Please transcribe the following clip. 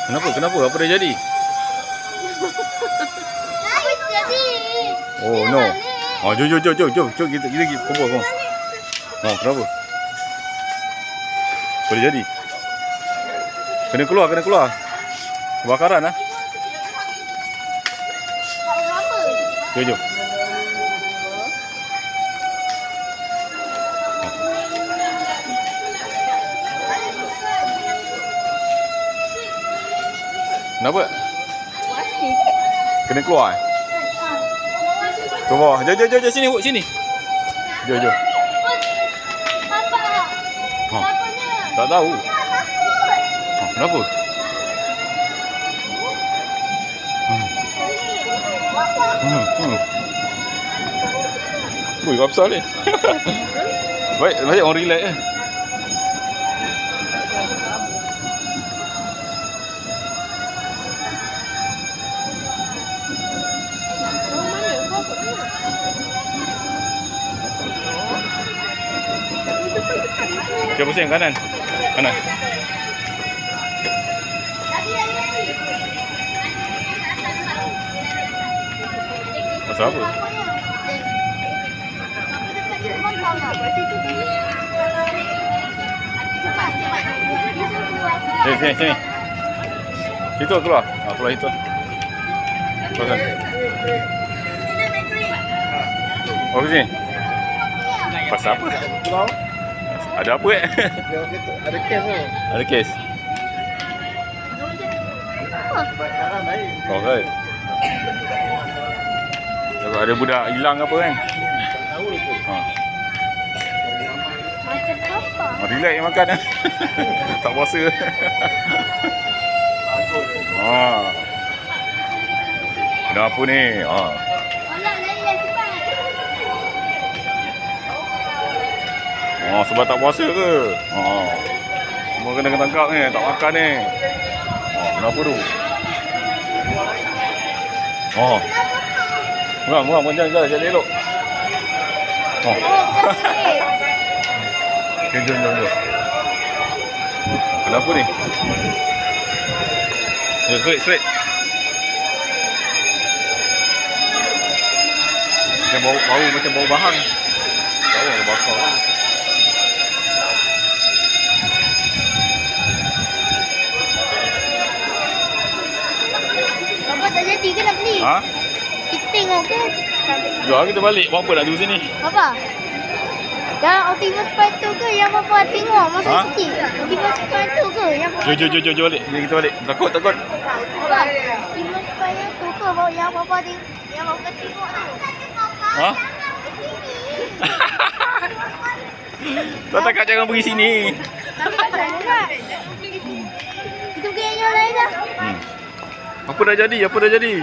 Kenapa? Kenapa? Apa dah jadi? Apa jadi? Oh no. Oh jom kita pergi kumpul. Oh kenapa? Apa dah jadi? Kena keluar. Kebakaran ah. Jom. Kenapa? Kena keluar eh? Ke bawah. Jom sini Bu, sini. Jom. Apa? Ha. Tak tahu. Ha, kenapa? Ui, apa pasal ni? Baik orang relax je. Cuba pusing kanan. Pasal apa? Sini. Situ keluar. Keluar itu. Keluar. Oh, sini. Pasal apa? Ada apa Ada kes tu. Ada kes. Kebakaran air. Oh, right. Ada budak hilang apa kan? Tak tahu tu. Macam apa? Relax je makan lah. Tak puasa. Kenapa ni? Alah, lain cepat. Sebab tak puasa ke? Semua kena tangkap ni, tak makan ni. Kenapa tu? Ngurang, jangan elok. Okay, jom. Kenapa ni? Straight. Macam bau bahang. Bau ada bakar lah. Apa tak jadi ke nak beli? Ha? Kita tengok ke? Jom kita balik. Buat apa nak duduk sini? Apa? Yang Optimus Prime tu ke yang Papa tengok masa kecil? Optimus Prime tu ke yang Papa Jom balik. Kita balik. Takut. Apa? Optimus Prime yang tu ke yang Papa tengok? Yang Papa tengok tu? Ha? Tak cakap jangan pergi sini. Tapi tak nak. Kita pergi yang lain dah. Apa dah jadi?